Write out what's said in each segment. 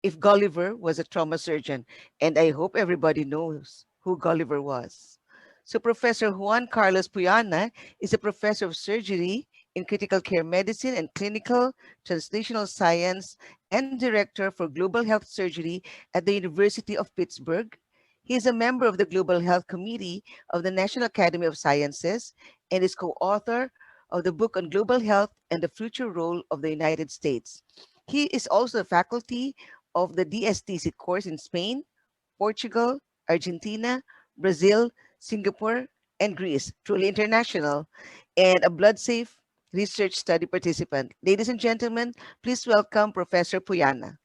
if Gulliver was a trauma surgeon, and I hope everybody knows who Gulliver was. So Professor Juan Carlos Puyana is a professor of surgery in critical care medicine and clinical translational science and director for global health surgery at the University of Pittsburgh. He is a member of the Global Health Committee of the National Academy of Sciences and is co-author of the book on global health and the future role of the United States. He is also a faculty of the DSTC course in Spain, Portugal, Argentina, Brazil, Singapore, and Greece, truly international, and a blood safe research study participant. Ladies and gentlemen, please welcome Professor Puyana.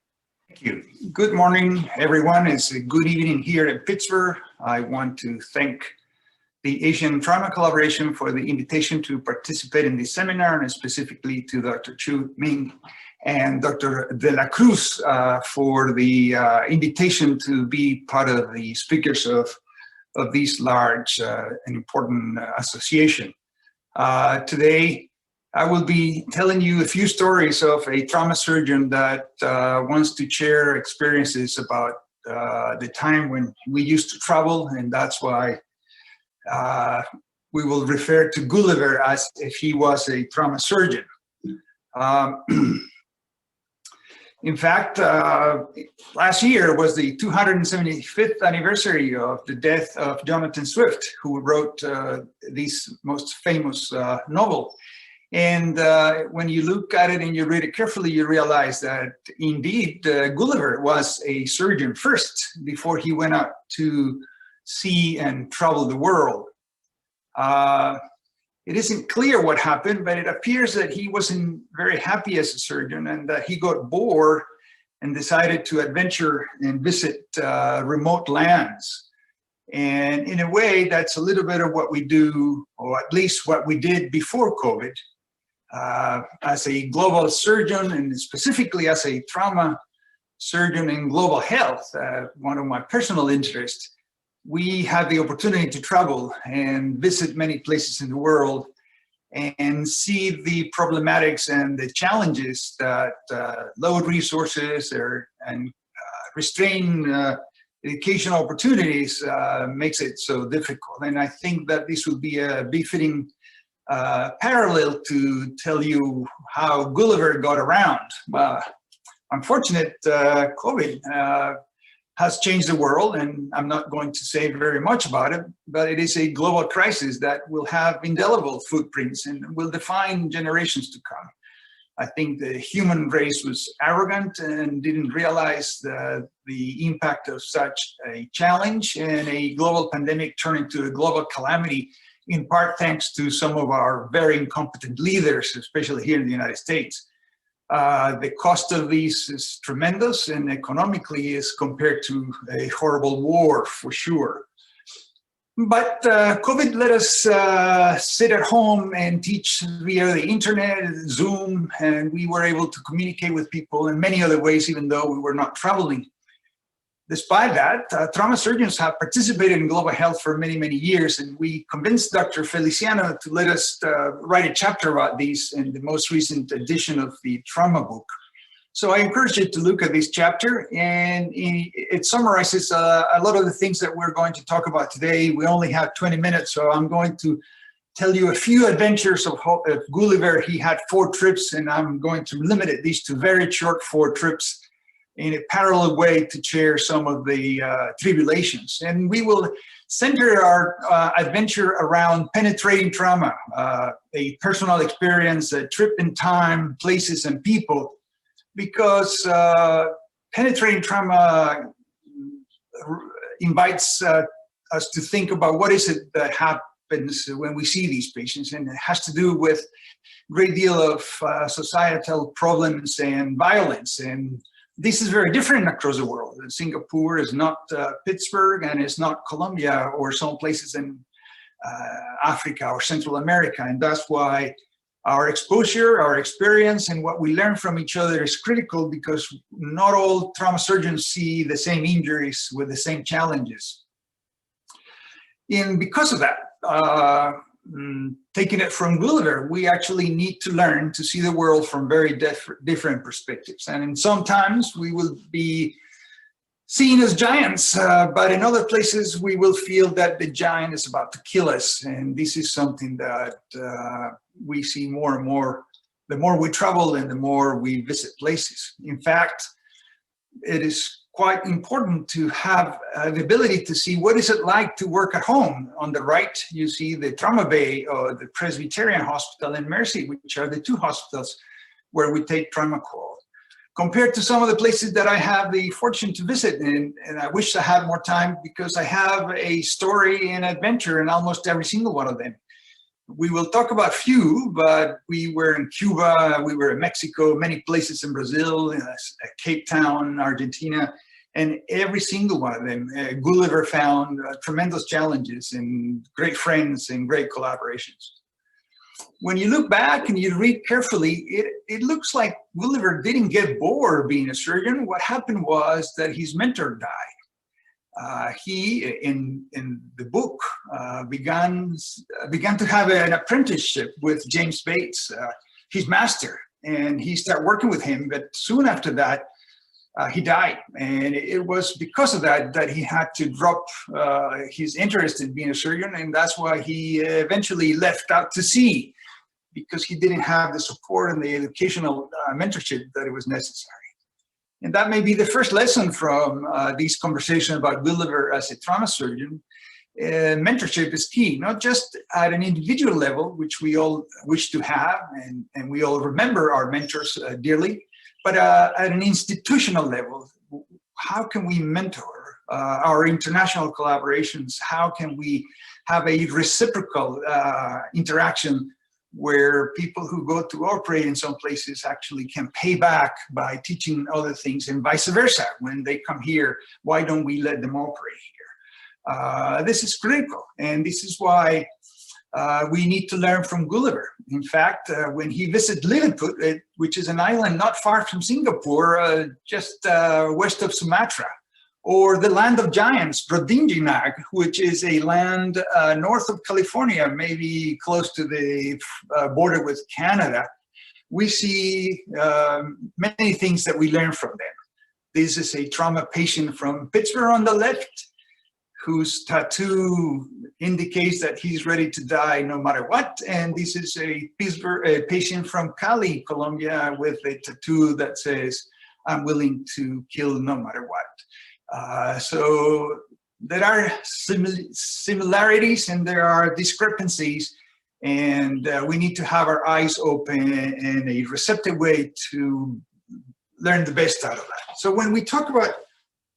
Thank you. Good morning, everyone. It's a good evening here in Pittsburgh. I want to thank the Asian Trauma Collaboration for the invitation to participate in this seminar, and specifically to Dr. Chu Ming and Dr. De La Cruz for the invitation to be part of the speakers of this large and important association. Today, I will be telling you a few stories of a trauma surgeon that wants to share experiences about the time when we used to travel, and that's why we will refer to Gulliver as if he was a trauma surgeon. In fact, last year was the 275th anniversary of the death of Jonathan Swift, who wrote this most famous novel. And when you look at it and you read it carefully, you realize that indeed Gulliver was a surgeon first before he went out to see and travel the world. It isn't clear what happened, but it appears that he wasn't very happy as a surgeon and that he got bored and decided to adventure and visit remote lands. And in a way, that's a little bit of what we do, or at least what we did before COVID. As a global surgeon, and specifically as a trauma surgeon in global health, one of my personal interests, we had the opportunity to travel and visit many places in the world and see the problematics and the challenges that load resources and restrain education opportunities makes it so difficult. And I think that this would be a befitting parallel to tell you how Gulliver got around. Unfortunate, COVID has changed the world, and I'm not going to say very much about it, but it is a global crisis that will have indelible footprints and will define generations to come. I think the human race was arrogant and didn't realize the impact of such a challenge, and a global pandemic turned into a global calamity, in part thanks to some of our very incompetent leaders, especially here in the United States. The cost of this is tremendous, and economically is compared to a horrible war for sure. But COVID let us sit at home and teach via the internet, Zoom, and we were able to communicate with people in many other ways, even though we were not traveling. Despite that, trauma surgeons have participated in global health for many, many years, and we convinced Dr. Feliciano to let us write a chapter about these in the most recent edition of the trauma book. So I encourage you to look at this chapter, and it summarizes a lot of the things that we're going to talk about today. We only have 20 minutes, so I'm going to tell you a few adventures of Gulliver. He had 4 trips, and I'm going to limit these to very short 4 trips in a parallel way to share some of the tribulations. And we will center our adventure around penetrating trauma, a personal experience, a trip in time, places, and people, because penetrating trauma invites us to think about what is it that happens when we see these patients, and it has to do with a great deal of societal problems and violence. And this is very different across the world. Singapore is not Pittsburgh, and it's not Colombia or some places in Africa or Central America. And that's why our exposure, our experience, and what we learn from each other is critical, because not all trauma surgeons see the same injuries with the same challenges. And because of that, taking it from Gulliver, we actually need to learn to see the world from very different perspectives. And sometimes we will be seen as giants, but in other places we will feel that the giant is about to kill us. And this is something that we see more and more, the more we travel and the more we visit places. In fact, it is quite important to have the ability to see what is it like to work at home. On the right, you see the Trauma Bay or the Presbyterian Hospital and Mercy, which are the two hospitals where we take trauma calls. Compared to some of the places that I have the fortune to visit, and I wish I had more time because I have a story and adventure in almost every single one of them. We will talk about few, but we were in Cuba, we were in Mexico, many places in Brazil, Cape Town, Argentina, and every single one of them, Gulliver found tremendous challenges and great friends and great collaborations. When you look back and you read carefully, it looks like Gulliver didn't get bored being a surgeon. What happened was that his mentor died. He, in the book, began to have an apprenticeship with James Bates, his master, and he started working with him. But soon after that, he died, and it was because of that that he had to drop his interest in being a surgeon, and that's why he eventually left out to sea, because he didn't have the support and the educational mentorship that it was necessary. And that may be the first lesson from this conversation about Gulliver as a trauma surgeon. Mentorship is key, not just at an individual level, which we all wish to have, and we all remember our mentors dearly, but at an institutional level. How can we mentor our international collaborations? How can we have a reciprocal interaction where people who go to operate in some places actually can pay back by teaching other things, and vice versa? When they come here, why don't we let them operate here? This is critical, and this is why we need to learn from Gulliver. In fact, when he visited Lilliput, which is an island not far from Singapore, just west of Sumatra, or the land of giants, Brobdingnag, which is a land north of California, maybe close to the border with Canada, we see many things that we learn from them. This is a trauma patient from Pittsburgh on the left, whose tattoo indicates that he's ready to die no matter what. And this is a patient from Cali, Colombia, with a tattoo that says, "I'm willing to kill no matter what." So there are similarities and there are discrepancies, and we need to have our eyes open in a receptive way to learn the best out of that. So when we talk about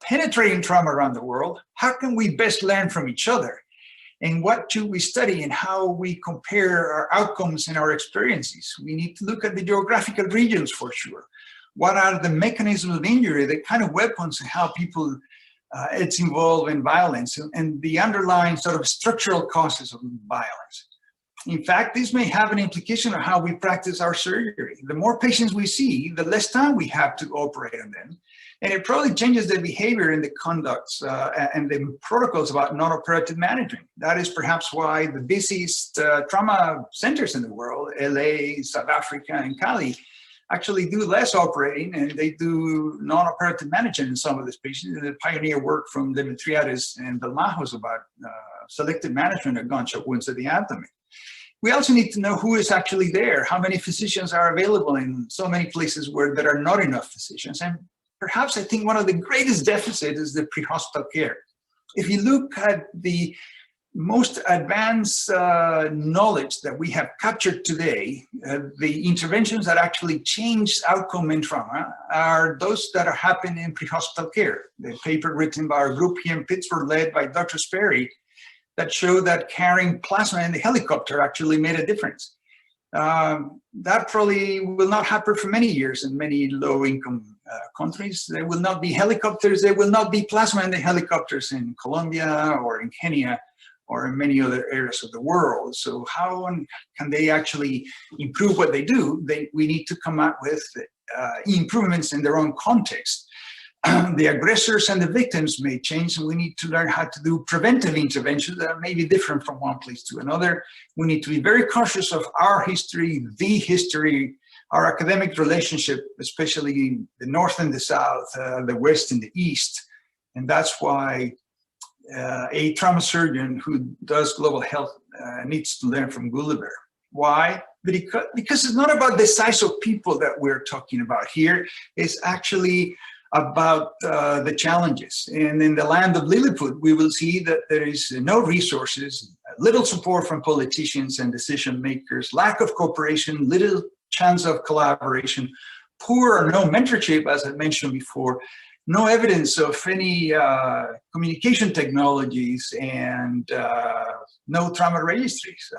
penetrating trauma around the world, how can we best learn from each other? And what should we study and how we compare our outcomes and our experiences? We need to look at the geographical regions for sure. What are the mechanisms of injury, the kind of weapons, and how people it's involved in violence, and the underlying sort of structural causes of violence. In fact, this may have an implication on how we practice our surgery. The more patients we see, the less time we have to operate on them. And it probably changes the behavior and the conducts and the protocols about non-operative management. That is perhaps why the busiest trauma centers in the world, LA, South Africa, and Cali, actually do less operating, and they do non-operative management in some of these patients. The pioneer work from Demetriadis and Belmajos about selective management of gunshot wounds to the abdomen. We also need to know who is actually there, how many physicians are available in so many places where there are not enough physicians. And perhaps I think one of the greatest deficits is the pre-hospital care. If you look at the most advanced knowledge that we have captured today, the interventions that actually change outcome in trauma are those that are happening in pre-hospital care. The paper written by our group here in Pittsburgh, led by Dr. Sperry, that showed that carrying plasma in the helicopter actually made a difference. That probably will not happen for many years in many low-income countries. There will not be helicopters, there will not be plasma in the helicopters in Colombia or in Kenya or in many other areas of the world. So how can they actually improve what they do? We need to come up with improvements in their own context. the aggressors and the victims may change, and we need to learn how to do preventive interventions that may be different from one place to another. We need to be very conscious of our history, the history, our academic relationship, especially the North and the South, the West and the East. And that's why a trauma surgeon who does global health needs to learn from Gulliver. Why? Because it's not about the size of people that we're talking about here. It's actually about the challenges. And in the land of Lilliput, we will see that there is no resources, little support from politicians and decision makers, lack of cooperation, little chance of collaboration, poor or no mentorship, as I mentioned before, no evidence of any communication technologies, and no trauma registries,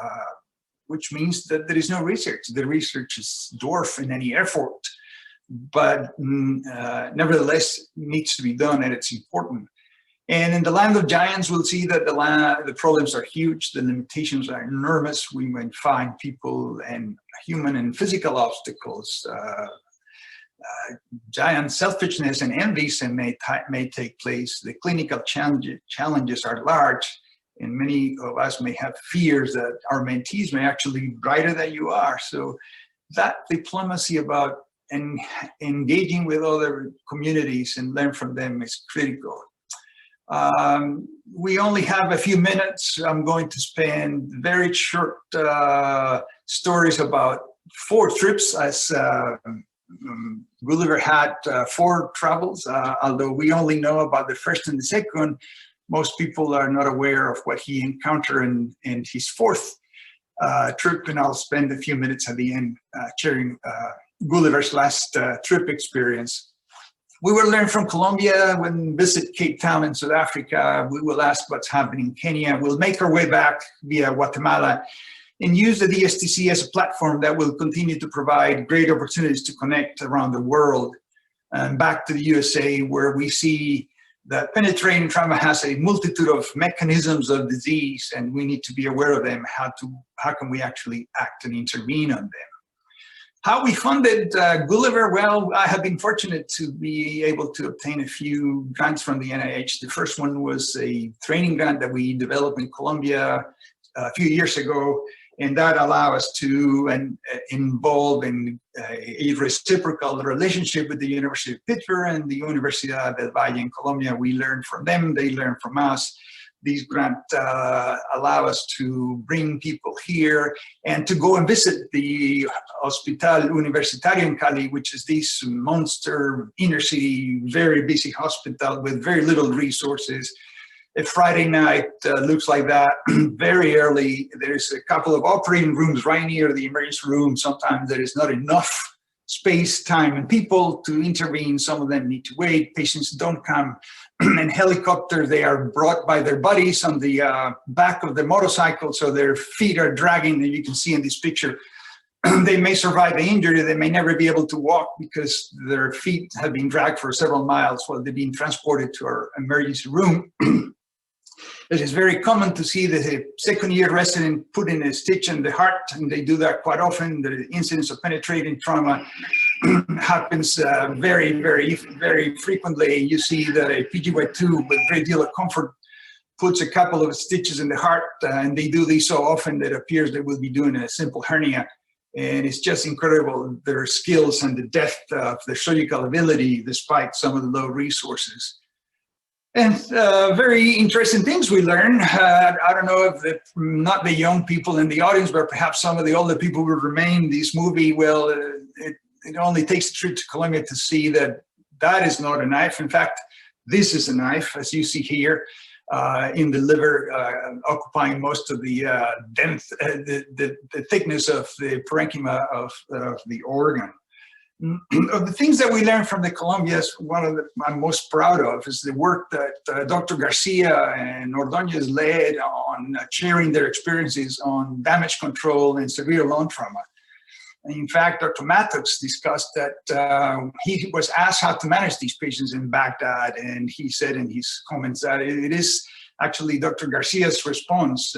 which means that there is no research. The research is dwarf in any effort, but nevertheless needs to be done, and it's important. And in the land of giants, we'll see that the problems are huge, the limitations are enormous. We might find people and human and physical obstacles, giant selfishness and envies may take place. The clinical challenges are large, and many of us may have fears that our mentees may actually be brighter than you are. So that diplomacy about engaging with other communities and learn from them is critical. We only have a few minutes. I'm going to spend very short stories about 4 trips, as Gulliver had 4 travels, although we only know about the first and the second. Most people are not aware of what he encountered in his 4th trip, and I'll spend a few minutes at the end sharing Gulliver's last trip experience. We will learn from Colombia when we visit Cape Town in South Africa. We will ask what's happening in Kenya. We'll make our way back via Guatemala and use the DSTC as a platform that will continue to provide great opportunities to connect around the world. And back to the USA, where we see that penetrating trauma has a multitude of mechanisms of disease, and we need to be aware of them. How can we actually act and intervene on them? How we funded Gulliver? Well, I have been fortunate to be able to obtain a few grants from the NIH. The first one was a training grant that we developed in Colombia a few years ago, and that allowed us to involve in a reciprocal relationship with the University of Pittsburgh and the University del Valle in Colombia. We learn from them, they learn from us. These grants allow us to bring people here and to go and visit the Hospital Universitario in Cali, which is this monster inner city, very busy hospital with very little resources. A Friday night looks like that. Very early, there's a couple of operating rooms right near the emergency room. Sometimes there is not enough space, time, and people to intervene. Some of them need to wait. Patients don't come in helicopter. They are brought by their buddies on the back of the motorcycle, so their feet are dragging, and you can see in this picture, they may survive the injury. They may never be able to walk because their feet have been dragged for several miles while they're being transported to our emergency room. It is very common to see that a second-year resident put in a stitch in the heart, and they do that quite often. The incidence of penetrating trauma happens very, very, very frequently. You see that a PGY2 with a great deal of comfort puts a couple of stitches in the heart, and they do these so often that it appears they will be doing a simple hernia. And it's just incredible, their skills and the depth of their surgical ability despite some of the low resources. And very interesting things we learn. I don't know if not the young people in the audience, but perhaps some of the older people will remain. This movie, well, it only takes a trip to Colombia to see that that is not a knife. In fact, this is a knife, as you see here, in the liver, occupying most of the depth, the thickness of the parenchyma of the organ. Of the things that we learned from the Colombias, one of I'm most proud of is the work that Dr. Garcia and Ordóñez led on sharing their experiences on damage control and severe lung trauma. And in fact, Dr. Mattox discussed that he was asked how to manage these patients in Baghdad, and he said in his comments that it is actually Dr. Garcia's response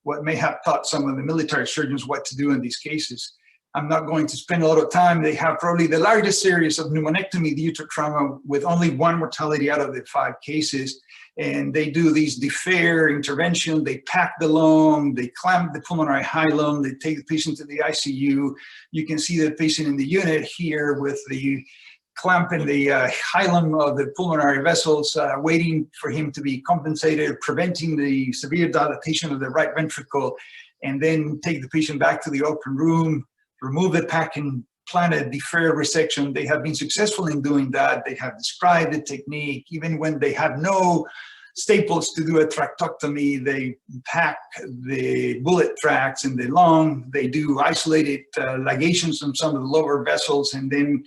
what may have taught some of the military surgeons what to do in these cases. I'm not going to spend a lot of time. They have probably the largest series of pneumonectomy due to trauma with only one mortality out of the 5 cases. And they do these defer intervention. They pack the lung, they clamp the pulmonary hilum, they take the patient to the ICU. You can see the patient in the unit here with the clamp in the hilum of the pulmonary vessels, waiting for him to be compensated, preventing the severe dilatation of the right ventricle, and then take the patient back to the open room, remove the pack and plan a deferred resection. They have been successful in doing that. They have described the technique. Even when they have no staples to do a tractectomy, they pack the bullet tracts in the lung. They do isolated ligations on some of the lower vessels, and then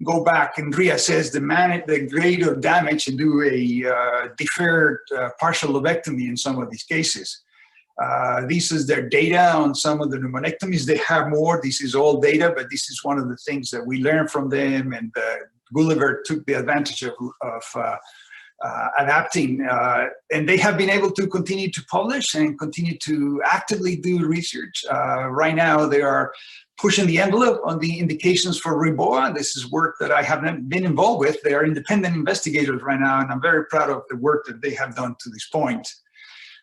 go back and reassess the grade of damage and do a deferred partial lobectomy in some of these cases. This is their data on some of the pneumonectomies. They have more. This is all data, but this is one of the things that we learned from them, and Gulliver took the advantage of adapting. And they have been able to continue to publish and continue to actively do research. Right now, they are pushing the envelope on the indications for Reboa. This is work that I haven't been involved with. They are independent investigators right now, and I'm very proud of the work that they have done to this point.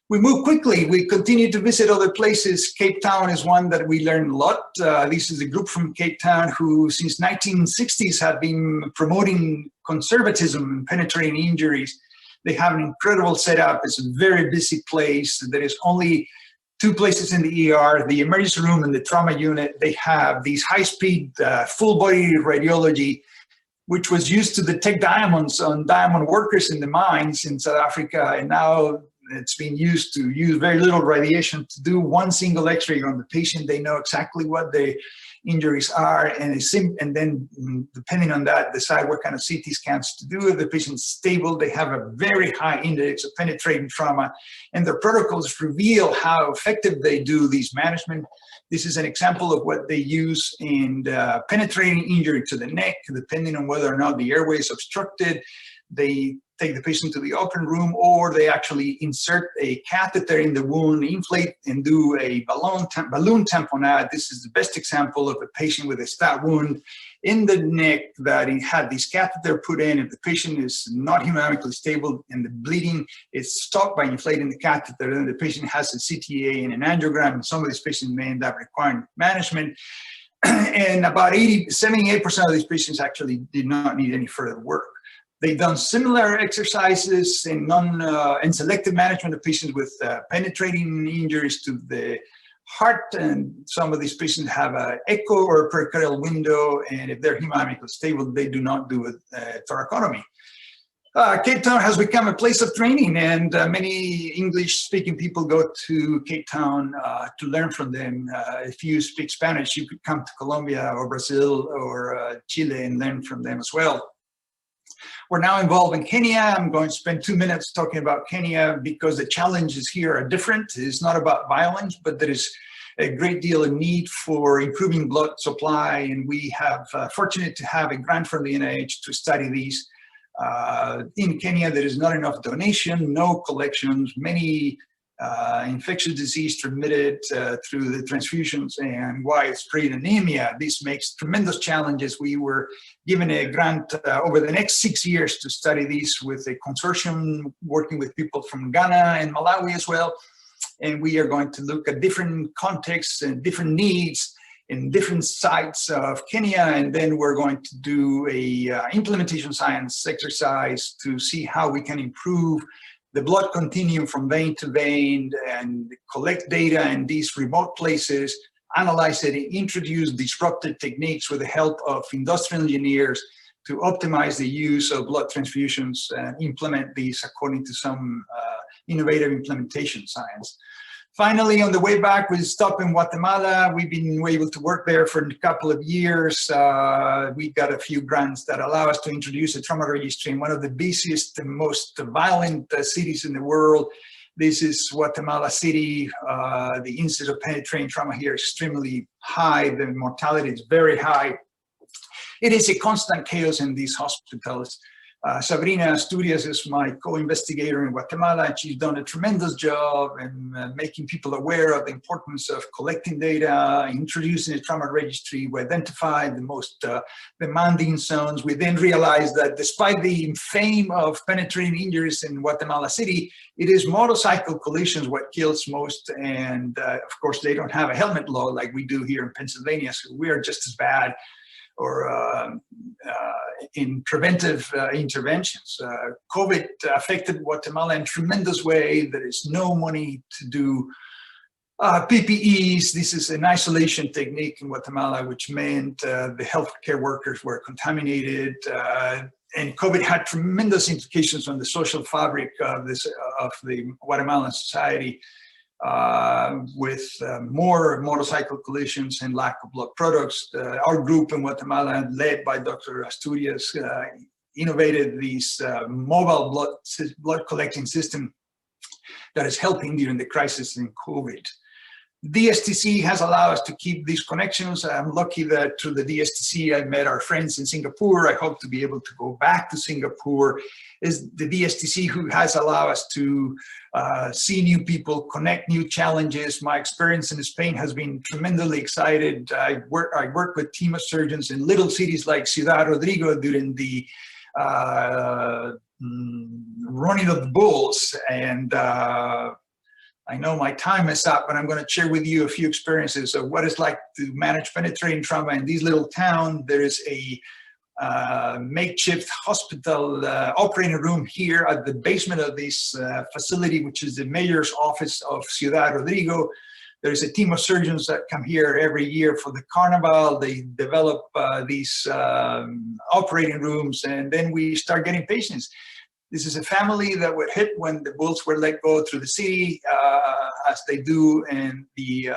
We move quickly. We continue to visit other places. Cape Town is one that we learned a lot. This is a group from Cape Town who, since 1960s, have been promoting conservatism and penetrating injuries. They have an incredible setup. It's a very busy place. There is only 2 places in the ER, the emergency room and the trauma unit. They have these high-speed, full-body radiology, which was used to detect diamonds on diamond workers in the mines in South Africa, and now it's been used to use very little radiation to do one single X-ray on the patient. They know exactly what the injuries are, and then depending on that, decide what kind of CT scans to do. If the patient's stable, they have a very high index of penetrating trauma, and their protocols reveal how effective they do these management. This is an example of what they use in penetrating injury to the neck, depending on whether or not the airway is obstructed. They take the patient to the open room, or they actually insert a catheter in the wound, inflate, and do a balloon tamponade. This is the best example of a patient with a stab wound in the neck that he had this catheter put in. If the patient is not hemodynamically stable and the bleeding is stopped by inflating the catheter, then the patient has a CTA and an angiogram, and some of these patients may end up requiring management. And about 78% of these patients actually did not need any further work. They've done similar exercises in selective management of patients with penetrating injuries to the heart, and some of these patients have an echo or a pericardial window, and if they're hemodynamically stable, they do not do a thoracotomy. Cape Town has become a place of training, and many English-speaking people go to Cape Town to learn from them. If you speak Spanish, you could come to Colombia or Brazil or Chile and learn from them as well. We're now involved in Kenya. I'm going to spend 2 minutes talking about Kenya because the challenges here are different. It's not about violence, but there is a great deal of need for improving blood supply. And we have fortunate to have a grant from the NIH to study these. In Kenya, there is not enough donation, no collections, many infectious disease transmitted through the transfusions, and widespread anemia. This makes tremendous challenges. We were given a grant over the next 6 years to study these with a consortium working with people from Ghana and Malawi as well. And we are going to look at different contexts and different needs in different sites of Kenya, and then we're going to do a implementation science exercise to see how we can improve the blood continuum from vein to vein and collect data in these remote places, analyze it, and introduce disruptive techniques with the help of industrial engineers to optimize the use of blood transfusions and implement these according to some innovative implementation science. Finally, on the way back, we stopped in Guatemala. We've been able to work there for a couple of years. We got a few grants that allow us to introduce a trauma registry in one of the busiest and most violent cities in the world. This is Guatemala City. The incidence of penetrating trauma here is extremely high. The mortality is very high. It is a constant chaos in these hospitals. Sabrina Asturias is my co-investigator in Guatemala, and she's done a tremendous job in making people aware of the importance of collecting data, introducing a trauma registry. We identified the most demanding zones. We then realized that despite the fame of penetrating injuries in Guatemala City, it is motorcycle collisions what kills most. And of course, they don't have a helmet law like we do here in Pennsylvania, so we are just as bad or in preventive interventions. COVID affected Guatemala in a tremendous way. There is no money to do PPEs. This is an isolation technique in Guatemala, which meant the healthcare workers were contaminated. And COVID had tremendous implications on the social fabric of the Guatemalan society. With more motorcycle collisions and lack of blood products. Our group in Guatemala, led by Dr. Asturias, innovated this mobile blood collecting system that is helping during the crisis in COVID. DSTC has allowed us to keep these connections. I'm lucky that through the DSTC, I met our friends in Singapore. I hope to be able to go back to Singapore. Is the DSTC who has allowed us to see new people, connect new challenges. My experience in Spain has been tremendously excited. I work with team of surgeons in little cities like Ciudad Rodrigo during the running of the bulls, and I know my time is up, but I'm going to share with you a few experiences of what it's like to manage penetrating trauma in these little towns. There is a makeshift hospital operating room here at the basement of this facility, which is the mayor's office of Ciudad Rodrigo. There's a team of surgeons that come here every year for the carnival. They develop these operating rooms, and then we start getting patients. This is a family that were hit when the bulls were let go through the city, as they do in the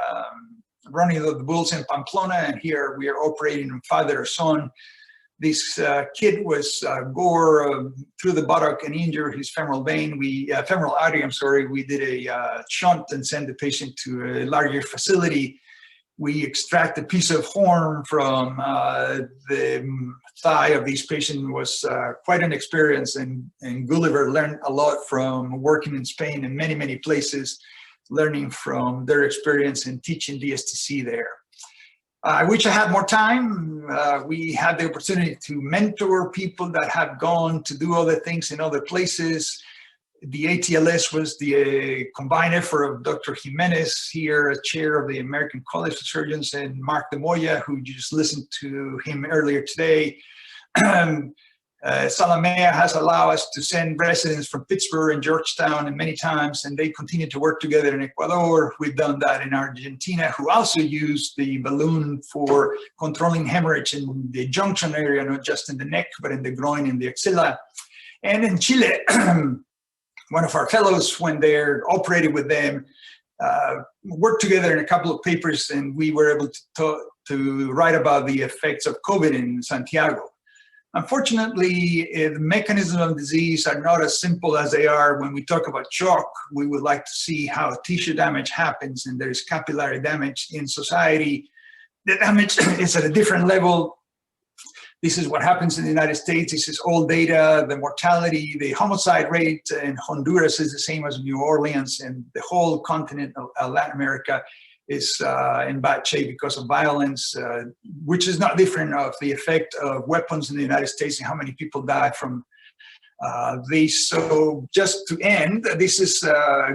running of the bulls in Pamplona. And here we are operating on father or son. This kid was gore through the buttock and injured his femoral vein. Femoral artery, I'm sorry. We did a shunt and sent the patient to a larger facility. We extract a piece of horn from the thigh of this patient. Was quite an experience, and Gulliver learned a lot from working in Spain and many, many places, learning from their experience and teaching DSTC there. I wish I had more time. We had the opportunity to mentor people that have gone to do other things in other places. The ATLS was the combined effort of Dr. Jimenez here, chair of the American College of Surgeons, and Mark de Moya, who you just listened to him earlier today. Salamea has allowed us to send residents from Pittsburgh and Georgetown and many times, and they continue to work together in Ecuador. We've done that in Argentina, who also used the balloon for controlling hemorrhage in the junction area, not just in the neck, but in the groin and the axilla. And in Chile, one of our fellows, when they're operating with them, worked together in a couple of papers, and we were able to write about the effects of COVID in Santiago. Unfortunately, the mechanisms of disease are not as simple as they are when we talk about shock. We would like to see how tissue damage happens, and there's capillary damage in society. The damage is at a different level. This is what happens in the United States. This is all data. The mortality, the homicide rate in Honduras is the same as New Orleans, and the whole continent of Latin America is in bad shape because of violence, which is not different of the effect of weapons in the United States and how many people die from these. So just to end, this is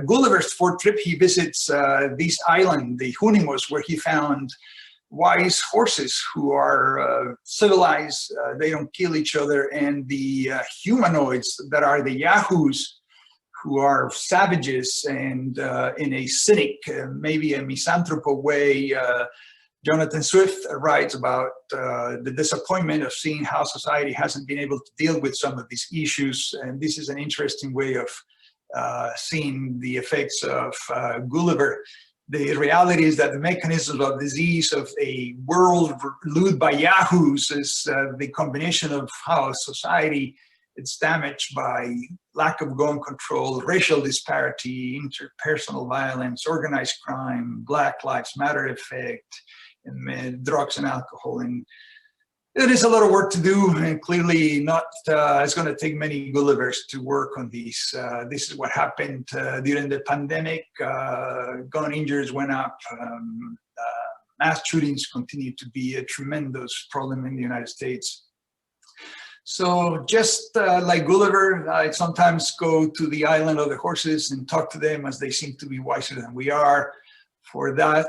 Gulliver's fourth trip. He visits this island, the Junimos, where he found wise horses who are civilized. They don't kill each other. And the humanoids that are the Yahoos, who are savages and in a cynic, maybe a misanthrope way. Jonathan Swift writes about the disappointment of seeing how society hasn't been able to deal with some of these issues. And this is an interesting way of seeing the effects of Gulliver. The reality is that the mechanism of disease of a world ruled by Yahoos is the combination of how society it's damaged by lack of gun control, racial disparity, interpersonal violence, organized crime, Black Lives Matter effect, and drugs and alcohol. And It is a lot of work to do, and clearly not. It's going to take many Gullivers to work on these. This is what happened during the pandemic. Gun injuries went up. Mass shootings continue to be a tremendous problem in the United States. So just like Gulliver, I sometimes go to the island of the horses and talk to them, as they seem to be wiser than we are. For that,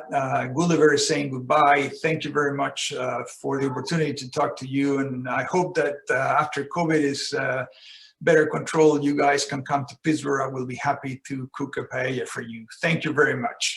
Gulliver is saying goodbye. Thank you very much for the opportunity to talk to you. And I hope that after COVID is better controlled, you guys can come to Pittsburgh. I will be happy to cook a paella for you. Thank you very much.